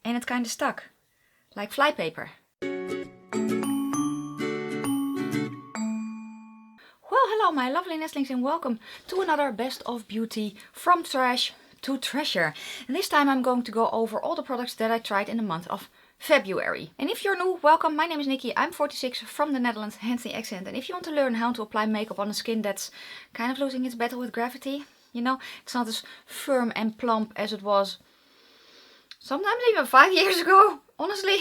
and it kind of stuck. Like flypaper. Well, hello my lovely nestlings and welcome to another Best of Beauty from Trash to Treasure. And this time I'm going to go over all the products that I tried in the month of February. And if you're new, welcome. My name is Nikki. I'm 46 from the Netherlands, hence the accent. And if you want to learn how to apply makeup on a skin that's kind of losing its battle with gravity, you know, it's not as firm and plump as it was sometimes even 5 years ago, honestly.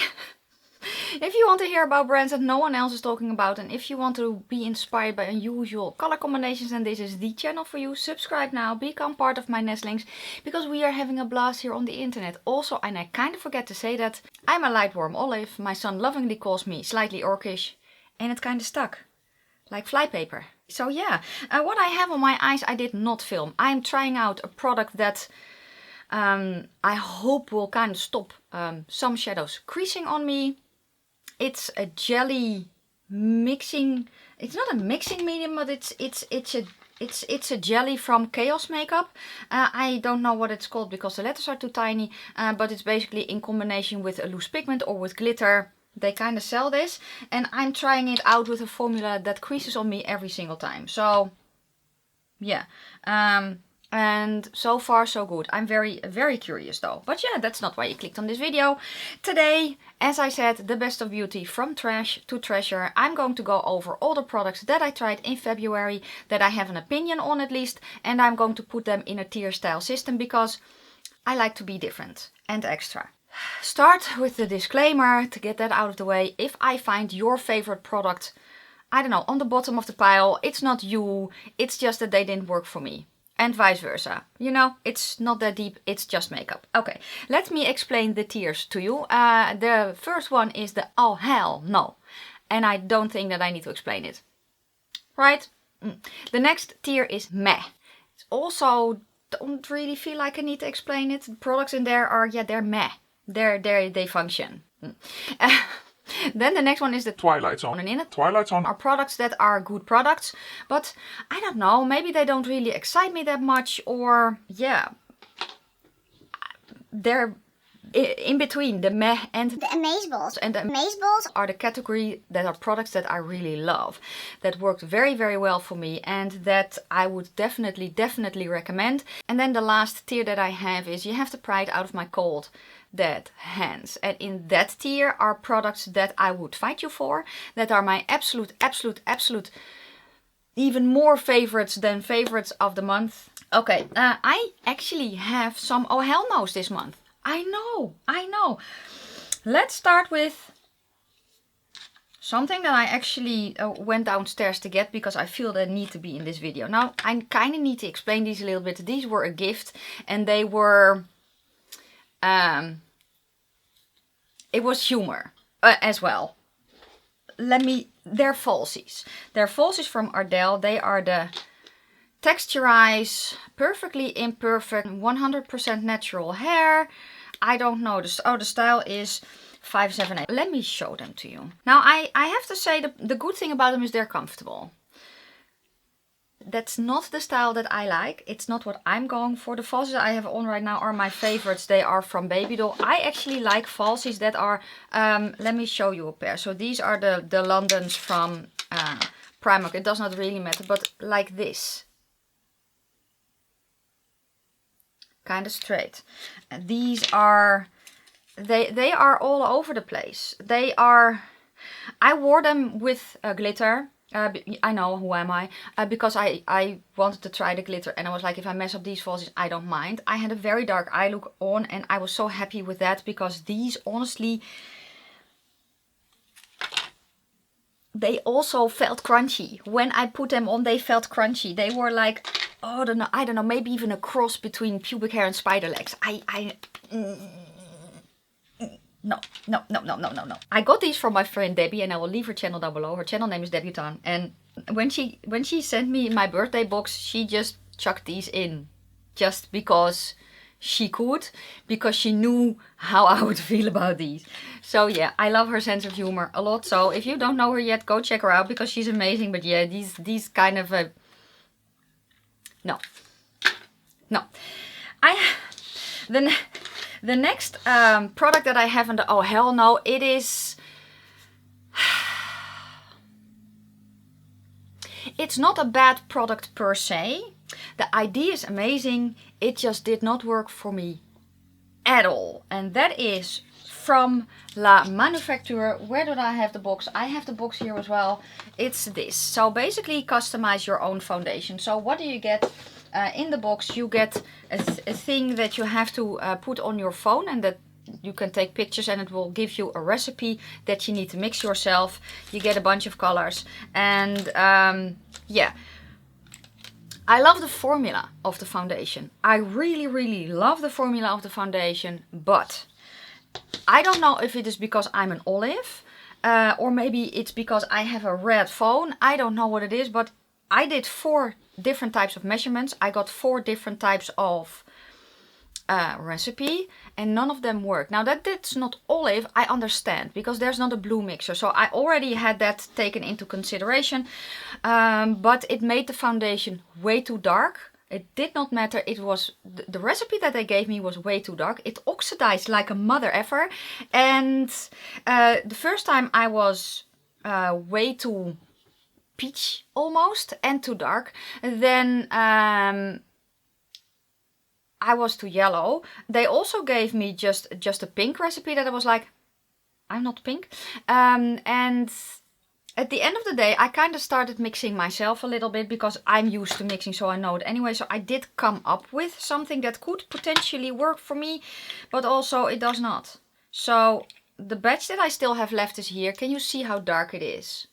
If you want to hear about brands that no one else is talking about, and if you want to be inspired by unusual color combinations, then this is the channel for you. Subscribe now, become part of my nestlings, because we are having a blast here on the internet. Also, and I kind of forget to say that, I'm a light warm olive. My son lovingly calls me slightly orcish, and it kind of stuck. Like flypaper. So yeah, what I have on my eyes I did not film. I'm trying out a product that I hope will kind of stop some shadows creasing on me. It's a jelly mixing. It's not a mixing medium, but it's a jelly from Chaos Makeup. I don't know what it's called because the letters are too tiny. But it's basically in combination with a loose pigment or with glitter. They kind of sell this, and I'm trying it out with a formula that creases on me every single time. So yeah. And so far so good. I'm very curious though. But yeah, that's not why you clicked on this video. Today, as I said, the Best of Beauty from Trash to Treasure. I'm going to go over all the products that I tried in February, that I have an opinion on at least. And I'm going to put them in a tier style system because I like to be different and extra. Start with the disclaimer to get that out of the way. If I find your favorite product, I don't know, on the bottom of the pile, it's not you. It's just that they didn't work for me. And vice versa. You know, it's not that deep, it's just makeup. Okay, let me explain the tiers to you. The first one is the oh hell no. And I don't think that I need to explain it. Right? The next tier is meh. It's also, don't really feel like I need to explain it. The products in there are, yeah, they're meh. They function. Then the next one is the Twilight Zone. And in it Twilight Zone are products that are good products, but I don't know, maybe they don't really excite me that much, or yeah, they're in between the meh and the Amazeballs. And the Amazeballs are the category that are products that I really love, that worked very well for me, and that I would definitely recommend. And then the last tier that I have is you have to pry it out of my cold dead hands. And in that tier are products that I would fight you for, that are my absolute even more favorites than favorites of the month. Okay, I actually have some oh hell no's this month. I know. Let's start with something that I actually went downstairs to get because I feel they need to be in this video. Now, I kind of need to explain these a little bit. These were a gift, and they were it was humor as well. They're falsies. They're falsies from Ardell. They are the Texturize Perfectly Imperfect 100% Natural Hair. I don't know. The style is 578. Let me show them to you. Now, I have to say the good thing about them is they're comfortable. That's not the style that I like. It's not what I'm going for. The falsies I have on right now are my favorites. They are from Baby Doll. I actually like falsies that are... let me show you a pair. So these are the Londons from Primark. It does not really matter, but like this. Kind of straight. These are... They are all over the place. They are... I wore them with glitter. I know, who am I? Because I wanted to try the glitter, and I was like, if I mess up these falsies, I don't mind. I had a very dark eye look on, and I was so happy with that because these, honestly, they also felt crunchy. When I put them on, they felt crunchy. They were like, oh, I don't know, maybe even a cross between pubic hair and spider legs. No. I got these from my friend Debbie, and I will leave her channel down below. Her channel name is Debutante. And when she sent me my birthday box, she just chucked these in. Just because she could. Because she knew how I would feel about these. So yeah, I love her sense of humor a lot. So if you don't know her yet, go check her out because she's amazing. But yeah, these kind of... No. The next product that I have in the oh hell no, it is... It's not a bad product per se. The idea is amazing. It just did not work for me at all. And that is from La Manufacture. Where do I have the box? I have the box here as well. It's this. So basically customize your own foundation. So what do you get? In the box you get a thing that you have to put on your phone, and that you can take pictures, and it will give you a recipe that you need to mix yourself. You get a bunch of colors, and yeah, I love the formula of the foundation. I really love the formula of the foundation, but I don't know if it is because I'm an olive or maybe it's because I have a red phone. I don't know what it is, but I did 4 different types of measurements. I got 4 different types of recipe, and none of them work. Now that's not olive, I understand, because there's not a blue mixer. So I already had that taken into consideration, but it made the foundation way too dark. It did not matter. It was the recipe that they gave me was way too dark. It oxidized like a mother effer, and the first time I was way too peach almost and too dark. Then I was too yellow. They also gave me just a pink recipe that I was like, I'm not pink. And at the end of the day, I kind of started mixing myself a little bit because I'm used to mixing, so I know it anyway. So I did come up with something that could potentially work for me, but also it does not. So the batch that I still have left is here. Can you see how dark it is?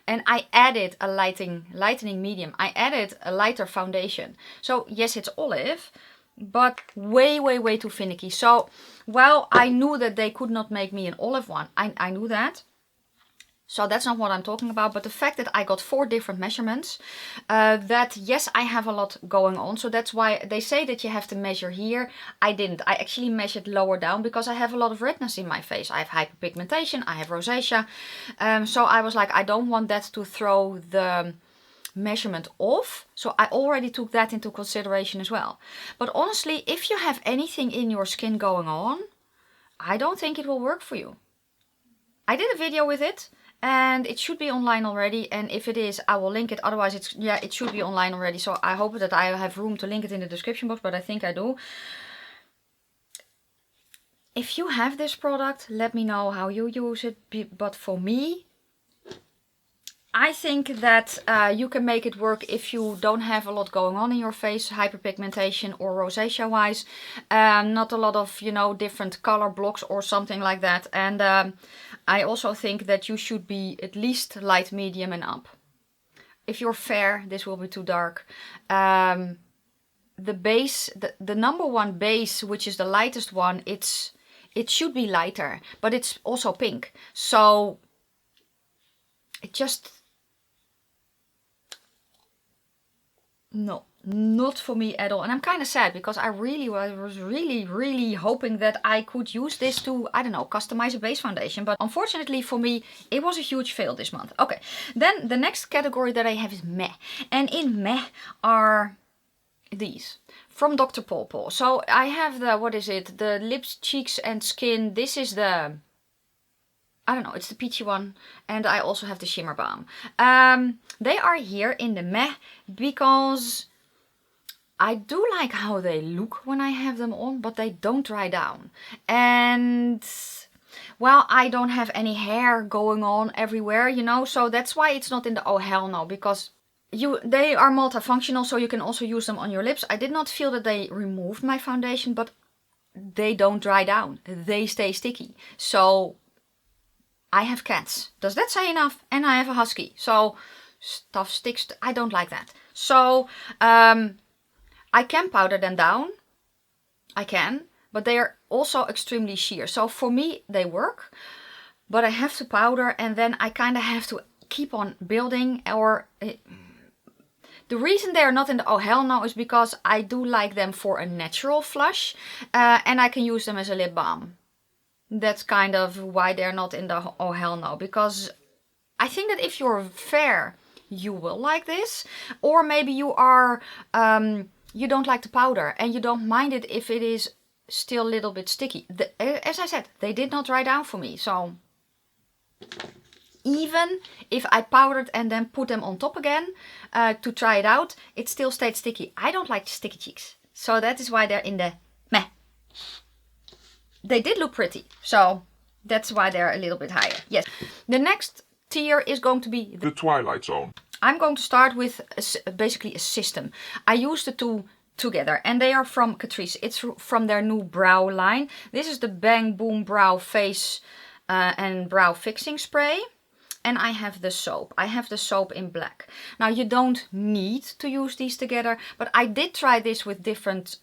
And I added a lightening medium. I added a lighter foundation. So yes, it's olive, but way too finicky. So while I knew that they could not make me an olive one, I knew that. So that's not what I'm talking about. But the fact that I got 4 different measurements, that yes, I have a lot going on. So that's why they say that you have to measure here. I didn't. I actually measured lower down because I have a lot of redness in my face. I have hyperpigmentation, I have rosacea. So I was like, I don't want that to throw the measurement off. So I already took that into consideration as well. But honestly, if you have anything in your skin going on, I don't think it will work for you. I did a video with it, and it should be online already, and if it is, I will link it. Otherwise, it should be online already. So I hope that I have room to link it in the description box, but I think I do. If you have this product, let me know how you use it. But for me, I think that you can make it work if you don't have a lot going on in your face, hyperpigmentation or rosacea wise. Not a lot of, you know, different color blocks or something like that. And I also think that you should be at least light, medium and up. If you're fair, this will be too dark. The base, the number 1 base, which is the lightest one, it should be lighter, but it's also pink. So it just... No, not for me at all. And I'm kind of sad because I was really hoping that I could use this to, I don't know, customize a base foundation. But unfortunately for me, it was a huge fail this month. Okay, then the next category that I have is meh. And in meh are these from Dr. PAWPAW. So I have the, what is it? The lips, cheeks and skin. This is the... I don't know, it's the peachy one, and I also have the shimmer balm. They are here in the meh because I do like how they look when I have them on, but they don't dry down. And well, I don't have any hair going on everywhere, you know, so that's why it's not in the oh hell no, because they are multifunctional, so you can also use them on your lips. I did not feel that they removed my foundation, but they don't dry down. They stay sticky. So I have cats. Does that say enough? And I have a husky. So stuff sticks. I don't like that. So I can powder them down. I can. But they are also extremely sheer. So for me, they work. But I have to powder. And then I kind of have to keep on building. Or the reason they are not in the oh hell no is because I do like them for a natural flush. And I can use them as a lip balm. That's kind of why they're not in the oh hell no. Because I think that if you're fair, you will like this. Or maybe you are, you don't like the powder and you don't mind it if it is still a little bit sticky. As I said, they did not dry down for me. So even if I powdered and then put them on top again to try it out, it still stayed sticky. I don't like sticky cheeks. So that is why they're in the meh. They did look pretty. So that's why they're a little bit higher. Yes. The next tier is going to be the Twilight Zone. I'm going to start with basically a system. I use the two together and they are from Catrice. It's from their new brow line. This is the Bang Boom Brow Face and Brow Fixing Spray. And I have the soap. I have the soap in black. Now you don't need to use these together, but I did try this with different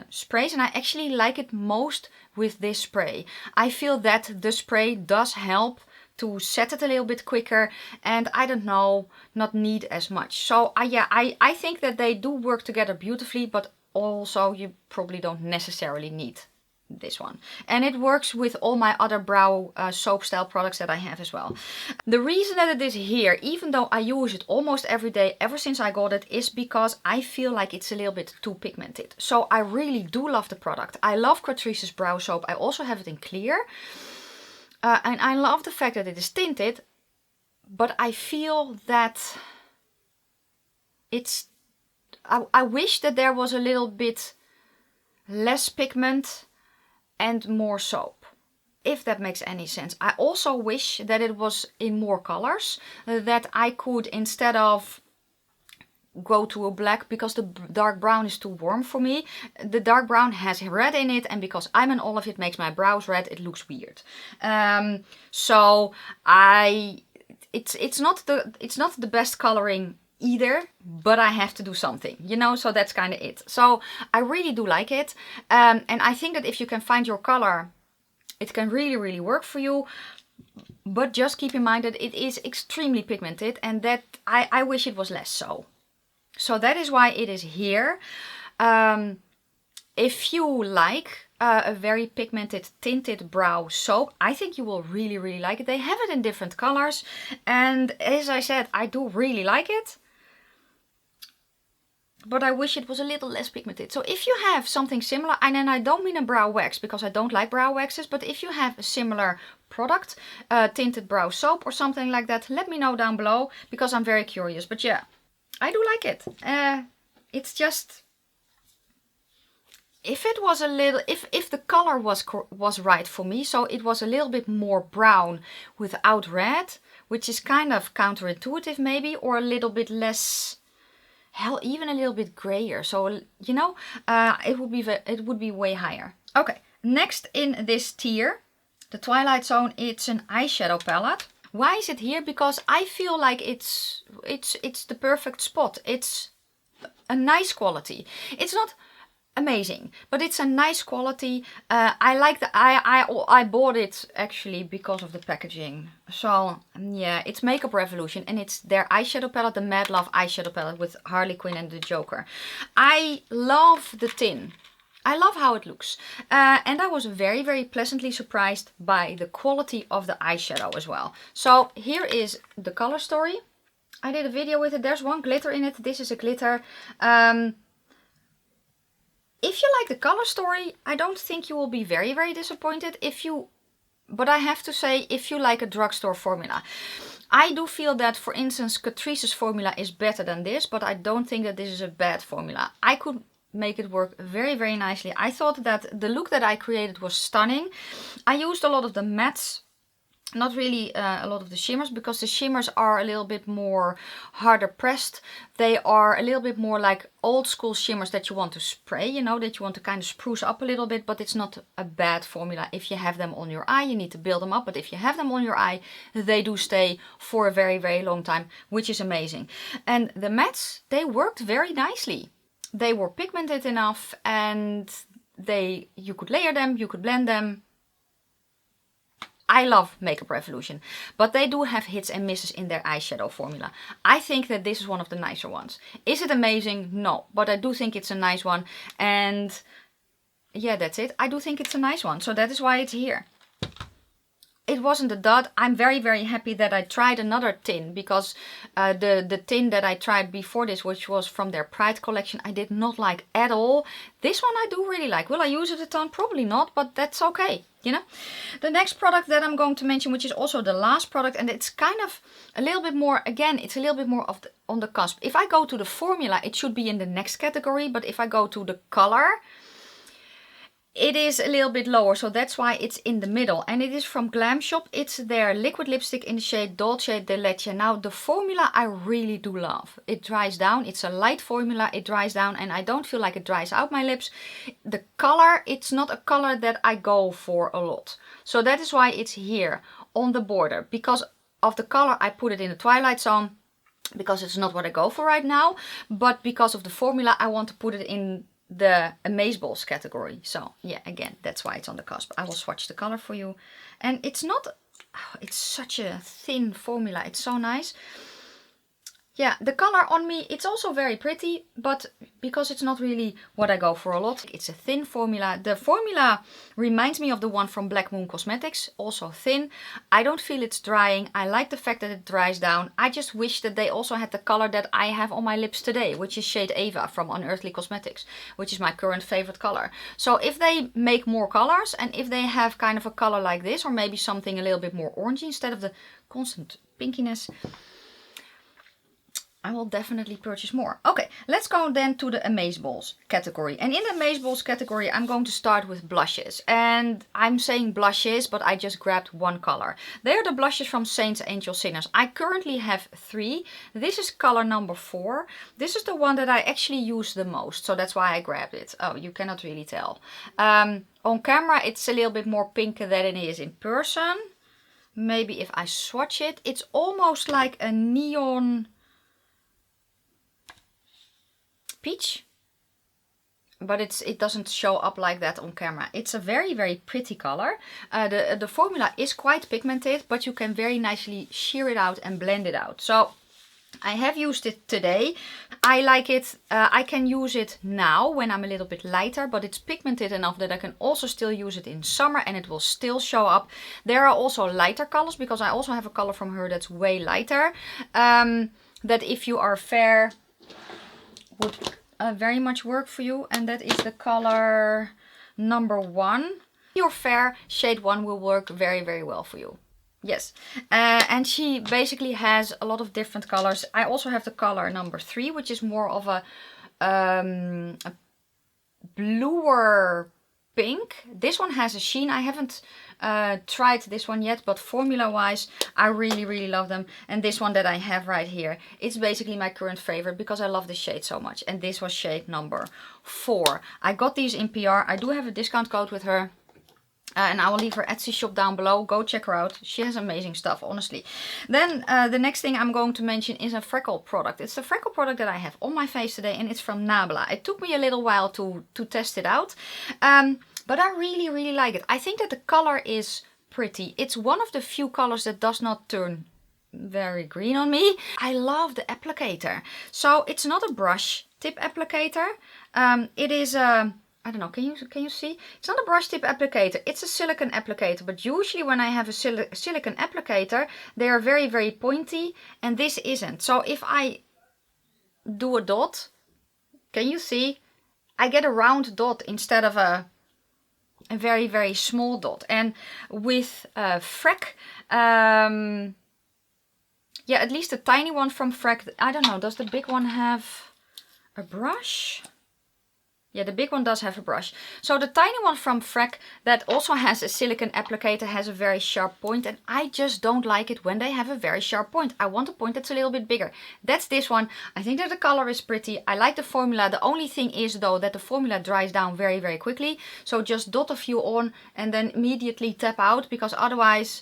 sprays and I actually like it most with this spray. I feel that the spray does help to set it a little bit quicker and I don't know, not need as much. So yeah, I think that they do work together beautifully, but also you probably don't necessarily need this one. And it works with all my other brow soap style products that I have as well. The reason that it is here, even though I use it almost every day ever since I got it, is because I feel like it's a little bit too pigmented. So I really do love the product. I love Catrice's brow soap. I also have it in clear. And I love the fact that it is tinted, but I feel that it's... I wish that there was a little bit less pigment and more soap, if that makes any sense. I also wish that it was in more colors, that I could, instead of go to a black, because the dark brown is too warm for me. The dark brown has red in it, and because I'm an olive, it makes my brows red. It looks weird. So it's not the best coloring either, but I have to do something, you know, so that's kind of it. So I really do like it. And I think that if you can find your color, it can really, really work for you. But just keep in mind that it is extremely pigmented and that I wish it was less so. So that is why it is here. If you like a very pigmented tinted brow soap, I think you will really, really like it. They have it in different colors. And as I said, I do really like it. But I wish it was a little less pigmented. So if you have something similar, and then I don't mean a brow wax because I don't like brow waxes, but if you have a similar product, tinted brow soap or something like that, let me know down below because I'm very curious. But yeah, I do like it. It's just, if it was a little, if the color was right for me, so it was a little bit more brown without red, which is kind of counterintuitive maybe, or a little bit less, hell, even a little bit grayer. So, you know, it would be way higher. Okay, next in this tier, the Twilight Zone, it's an eyeshadow palette. Why is it here? Because I feel like it's the perfect spot. It's a nice quality. It's not amazing, but it's a nice quality. I like the I bought it actually because of the packaging. So yeah, it's Makeup Revolution and it's their eyeshadow palette, the Mad Love eyeshadow palette with Harley Quinn and the Joker. I love the tin. I love how it looks. And I was very, very pleasantly surprised by the quality of the eyeshadow as well. So here is the color story. I did a video with it. There's one glitter in it. This is a glitter. If you like the color story, I don't think you will be very, very disappointed. But I have to say, if you like a drugstore formula. I do feel that, for instance, Catrice's formula is better than this, but I don't think that this is a bad formula. I could make it work very, very nicely. I thought that the look that I created was stunning. I used a lot of the mattes, not really a lot of the shimmers, because the shimmers are a little bit more harder pressed. They are a little bit more like old school shimmers that you want to spray, you know, that you want to kind of spruce up a little bit, but it's not a bad formula. If you have them on your eye, you need to build them up, but if you have them on your eye, they do stay for a very, very long time, which is amazing. And the mattes, they worked very nicely. They were pigmented enough and you could layer them, you could blend them. I love Makeup Revolution, but they do have hits and misses in their eyeshadow formula. I think that this is one of the nicer ones. Is it amazing? No, but I do think it's a nice one. And yeah, that's it. I do think it's a nice one, so that is why it's here. it wasn't a dud. I'm very, very happy that I tried another tin, because the tin that I tried before this, which was from their Pride collection, I did not like at all. This one I do really like. Will I use it a ton? Probably not, but that's okay, you know. The next product that I'm going to mention, which is also the last product, and it's kind of a little bit more, again, it's a little bit more of the, on the cusp. If I go to the formula, it should be in the next category, but if I go to the color, it is a little bit lower, so that's why it's in the middle. And it is from Glam Shop. It's their liquid lipstick in the shade Dolce de Leche. Now, the formula I really do love. It dries down. It's a light formula. It dries down, and I don't feel like it dries out my lips. The color, it's not a color that I go for a lot. So that is why it's here on the border. Because of the color, I put it in the Twilight zone, because it's not what I go for right now. But because of the formula, I want to put it in the Amazeballs category. So yeah, again, that's why it's on the cusp. I will swatch the color for you. And it's not, oh, it's such a thin formula. It's so nice. Yeah, the color on me, it's also very pretty, but because it's not really what I go for a lot, it's a thin formula. The formula reminds me of the one from Black Moon Cosmetics, also thin. I don't feel it's drying. I like the fact that it dries down. I just wish that they also had the color that I have on my lips today, which is shade Ava from Unearthly Cosmetics, which is my current favorite color. So if they make more colors, and if they have kind of a color like this, or maybe something a little bit more orangey instead of the constant pinkiness, I will definitely purchase more. Okay, let's go then to the Amazeballs category. And in the Amazeballs category, I'm going to start with blushes. And I'm saying blushes, but I just grabbed one color. They are the blushes from Saints, Angels, Sinners. I currently have 3. This is color number 4. This is the one that I actually use the most, so that's why I grabbed it. Oh, you cannot really tell. On camera, it's a little bit more pink than it is in person. Maybe if I swatch it, it's almost like a neon peach, but it doesn't show up like that on camera. It's a very, very pretty color. The formula is quite pigmented, but you can very nicely sheer it out and blend it out. So I have used it today. I like it. I can use it now when I'm a little bit lighter, but it's pigmented enough that I can also still use it in summer and it will still show up. There are also lighter colors, because I also have a color from her that's way lighter, that if you are fair would very much work for you, and that is the color number 1. If you're fair, shade 1 will work very, very well for you. Yes, and she basically has a lot of different colors. I also have the color number 3, which is more of a bluer pink. This one has a sheen. I haven't tried this one yet, but formula wise I really, really love them. And this one that I have right here, it's basically my current favorite because I love this shade so much. And this was shade number 4. I got these in PR. I do have a discount code with her. And I will leave her Etsy shop down below. Go check her out. She has amazing stuff, honestly. Then the next thing I'm going to mention is a freckle product. It's the freckle product that I have on my face today, and it's from Nabla. It took me a little while to test it out. But I really, really like it. I think that the color is pretty. It's one of the few colors that does not turn very green on me. I love the applicator. So it's not a brush tip applicator. It is a... I don't know, can you see? It's not a brush tip applicator, it's a silicone applicator. But usually when I have a silicone applicator, they are very, very pointy, and this isn't. So if I do a dot, can you see? I get a round dot instead of a very, very small dot. And with Freck, yeah, at least the tiny one from Freck, I don't know, does the big one have a brush? Yeah, the big one does have a brush. So the tiny one from Freck that also has a silicone applicator has a very sharp point. And I just don't like it when they have a very sharp point. I want a point that's a little bit bigger. That's this one. I think that the color is pretty. I like the formula. The only thing is though that the formula dries down very, very quickly. So just dot a few on and then immediately tap out. Because otherwise,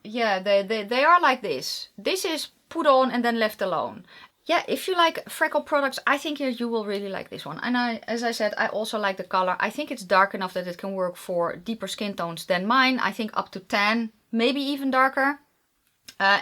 yeah, they are like this. This is put on and then left alone. Yeah, if you like freckle products, I think you will really like this one. And as I said, I also like the color. I think it's dark enough that it can work for deeper skin tones than mine. I think up to 10, maybe even darker.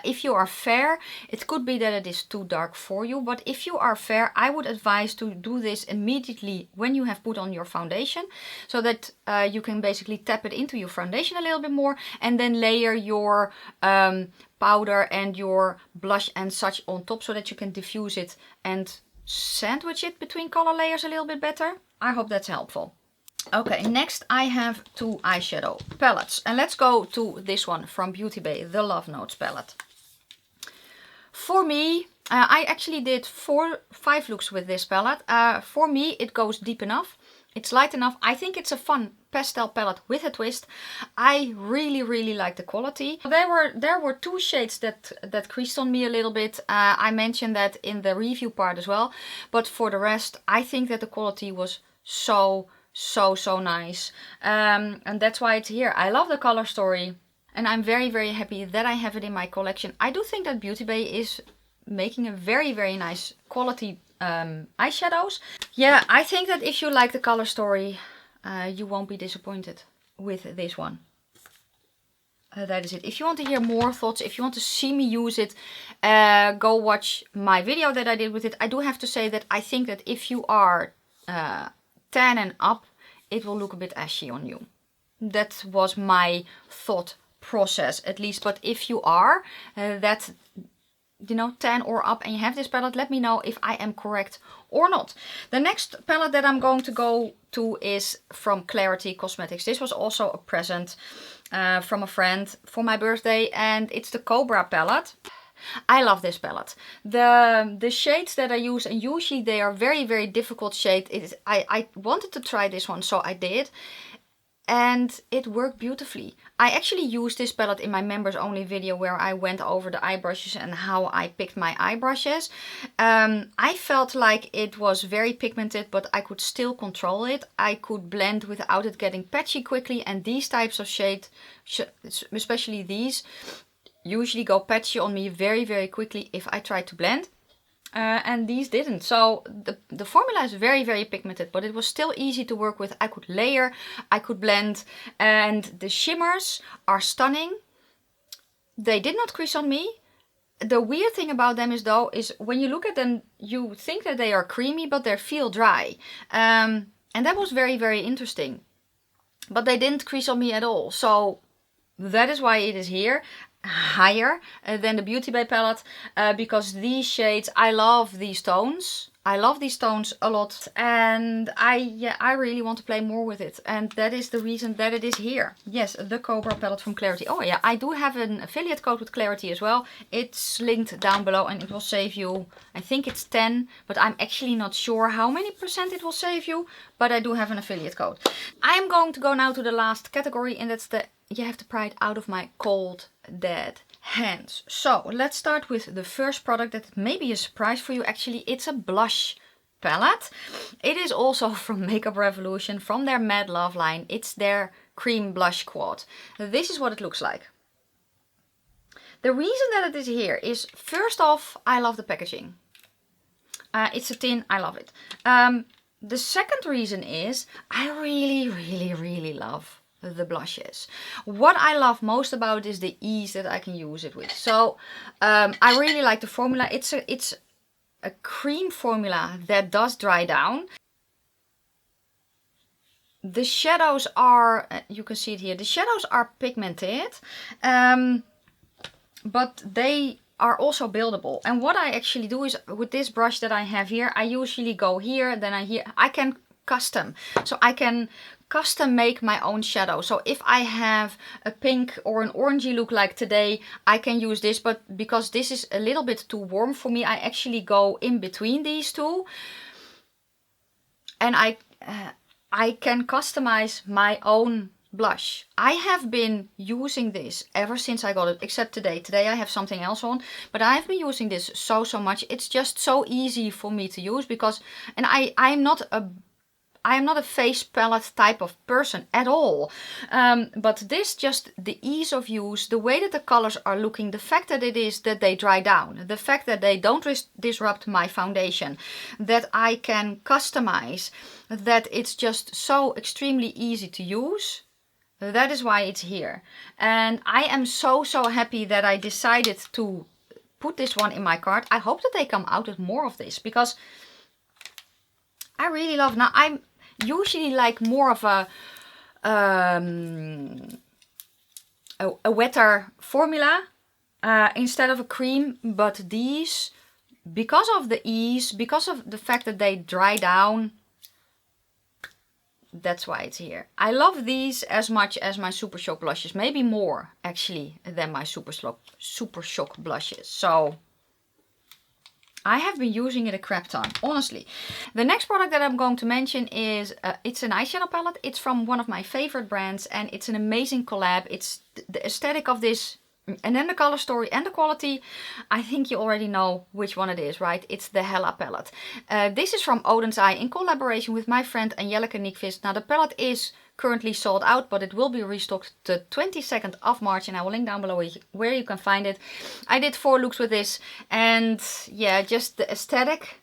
If you are fair, it could be that it is too dark for you, but if you are fair, I would advise to do this immediately when you have put on your foundation, so that you can basically tap it into your foundation a little bit more and then layer your powder and your blush and such on top, so that you can diffuse it and sandwich it between color layers a little bit better. I hope that's helpful. Okay, next I have two eyeshadow palettes. And let's go to this one from Beauty Bay, the Love Notes palette. For me, I actually did 5 looks with this palette. For me, it goes deep enough. It's light enough. I think it's a fun pastel palette with a twist. I really like the quality. There were 2 shades that creased on me a little bit. I mentioned that in the review part as well. But for the rest, I think that the quality was so nice, and that's why it's here. I love the color story, and I'm very happy that I have it in my collection. I do think that Beauty Bay is making a very nice quality eyeshadows. Yeah, I think that if you like the color story, you won't be disappointed with this one. That is it. If you want to hear more thoughts, if you want to see me use it, go watch my video that I did with it. I do have to say that I think that if you are 10 and up, it will look a bit ashy on you. That was my thought process, at least. But if you are that, you know, 10 or up and you have this palette, let me know if I am correct or not. The next palette that I'm going to go to is from Unearthly Cosmetics. This was also a present from a friend for my birthday, and it's the Cobra palette. I love this palette. The shades that I use, and usually they are very difficult shades. I wanted to try this one, so I did. And it worked beautifully. I actually used this palette in my members only video where I went over the eye brushes and how I picked my eye brushes. I felt like it was very pigmented, but I could still control it. I could blend without it getting patchy quickly, and these types of shades, especially these, usually go patchy on me very quickly if I try to blend. And these didn't. So the formula is very pigmented, but it was still easy to work with. I could layer, I could blend, and the shimmers are stunning. They did not crease on me. The weird thing about them is when you look at them, you think that they are creamy, but they feel dry. And that was very interesting. But they didn't crease on me at all. So that is why it is here. Higher than the Beauty Bay palette, because these shades, I love these tones. I love these tones a lot, and I really want to play more with it, and that is the reason that it is here. Yes, the Cobra palette from Unearthly. Oh yeah, I do have an affiliate code with Unearthly as well. It's linked down below, and it will save you, I think it's 10, but I'm actually not sure how many percent it will save you, but I do have an affiliate code. I am going to go now to the last category, and that's the you have to pry it out of my cold dead hands. So let's start with the first product that may be a surprise for you. Actually, it's a blush palette. It is also from Makeup Revolution, from their Mad Love line. It's their cream blush quad. This is what it looks like. The reason that it is here is, first off, I love the packaging. It's a tin, I love it. The second reason is I really love the blushes. What I love most about it is the ease that I can use it with. So I really like the formula. It's a cream formula that does dry down. The shadows are, you can see it here, the shadows are pigmented, but they are also buildable. And what I actually do is, with this brush that I have here, I usually go here, then I can custom. So I can custom make my own shadow. So if I have a pink or an orangey look like today, I can use this, but because this is a little bit too warm for me, I actually go in between these two, and I can customize my own blush. I have been using this ever since I got it, except today. Today I have something else on, but I've been using this so much. It's just so easy for me to use, because, and I am not a face palette type of person at all. But this, just the ease of use, the way that the colors are looking, the fact that it is that they dry down, the fact that they don't disrupt my foundation, that I can customize, that it's just so extremely easy to use. That is why it's here. And I am so happy that I decided to put this one in my cart. I hope that they come out with more of this, because I really love. Now I'm usually like more of a wetter formula instead of a cream, but these, because of the ease, because of the fact that they dry down, that's why it's here. I love these as much as my Super Shock blushes, maybe more actually than my Super Shock blushes. So I have been using it a crap ton, honestly. The next product that I'm going to mention is, it's an eyeshadow palette. It's from one of my favorite brands and it's an amazing collab. It's the aesthetic of this and then the color story and the quality. I think you already know which one it is, right? It's the Hella palette. This is from Oden's Eye in collaboration with my friend Angelica Nyqvist. Now the palette is currently sold out, but it will be restocked the 22nd of March, and I will link down below where you can find it. I did 4 looks with this, and yeah, just the aesthetic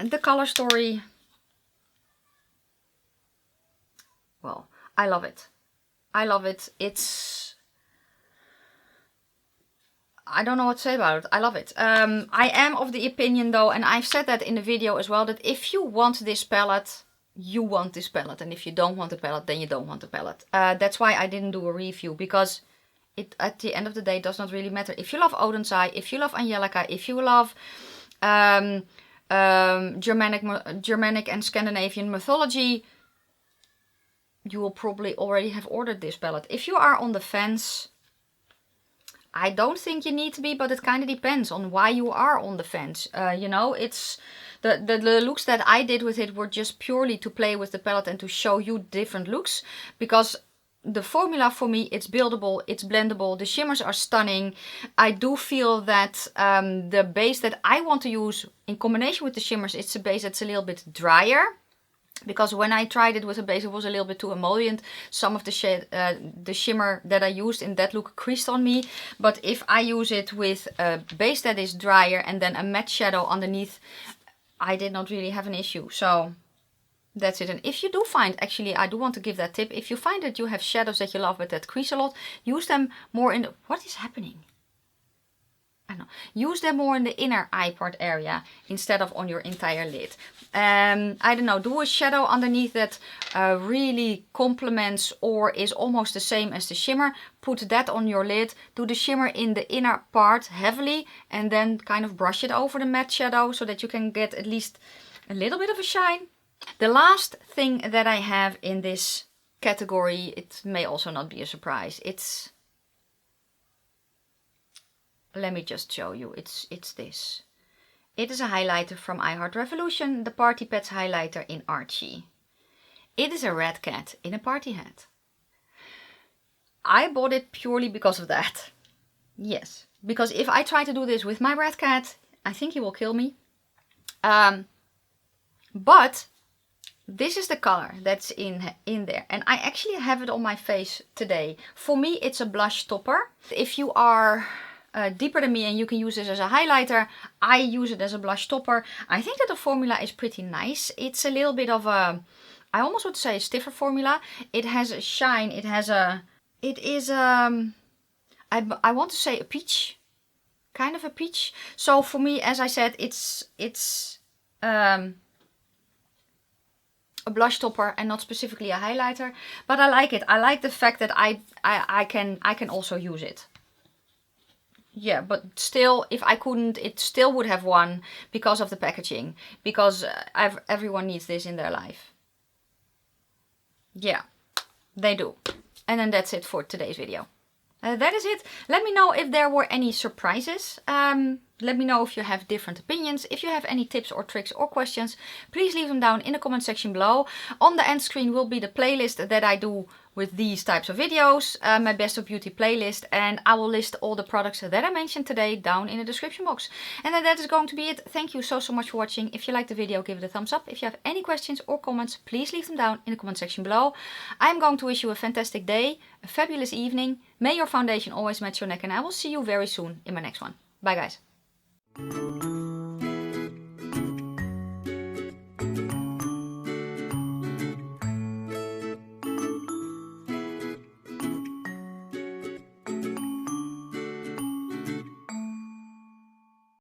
and the color story. Well, I love it. I love it. I don't know what to say about it. I love it. I am of the opinion though, and I've said that in the video as well, that if you want this palette, you want this palette. And if you don't want the palette, then you don't want the palette. That's why I didn't do a review, because it, at the end of the day, does not really matter. If you love Oden's Eye, if you love Angelica, if you love Germanic and Scandinavian mythology, you will probably already have ordered this palette. If you are on the fence, I don't think you need to be, but it kind of depends on why you are on the fence. You know, it's the looks that I did with it were just purely to play with the palette and to show you different looks, because the formula for me, it's buildable, it's blendable, the shimmers are stunning. I do feel that the base that I want to use in combination with the shimmers, it's a base that's a little bit drier. Because when I tried it with a base, it was a little bit too emollient. Some of the shade, the shimmer that I used in that look creased on me. But if I use it with a base that is drier and then a matte shadow underneath, I did not really have an issue. So that's it. And if you do find, actually, I do want to give that tip. If you find that you have shadows that you love but that crease a lot, use them more in the... What is happening? I don't know. Use them more in the inner eye part area instead of on your entire lid. I don't know, do a shadow underneath that really complements or is almost the same as the shimmer. Put that on your lid. Do the shimmer in the inner part heavily and then kind of brush it over the matte shadow so that you can get at least a little bit of a shine. The last thing that I have in this category, it may also not be a surprise. It's... Let me just show you. It's this. It is a highlighter from I Heart Revolution, the Party Pets highlighter in Archie. It is a red cat in a party hat. I bought it purely because of that. Yes, because if I try to do this with my red cat, I think he will kill me. But this is the color that's in there. And I actually have it on my face today. For me, it's a blush topper. If you are... deeper than me and you can use this as a highlighter, I use it as a blush topper. I think that the formula is pretty nice. It's a little bit of a, I almost would say a stiffer formula. It has a shine, it has a, it is I want to say a peach, kind of a peach. So for me, as I said, it's a blush topper and not specifically a highlighter, but I like it. I like the fact that I can also use it. Yeah, but still, if I couldn't, it still would have won because of the packaging. Because everyone needs this in their life. Yeah, they do. And then that's it for today's video. That is it. Let me know if there were any surprises. Let me know if you have different opinions. If you have any tips or tricks or questions, please leave them down in the comment section below. On the end screen will be the playlist that I do with these types of videos, my best of beauty playlist, and I will list all the products that I mentioned today down in the description box. And then that is going to be it. Thank you so much for watching. If you liked the video, give it a thumbs up. If you have any questions or comments, please leave them down in the comment section below. I'm going to wish you a fantastic day, a fabulous evening. May your foundation always match your neck, and I will see you very soon in my next one. Bye guys.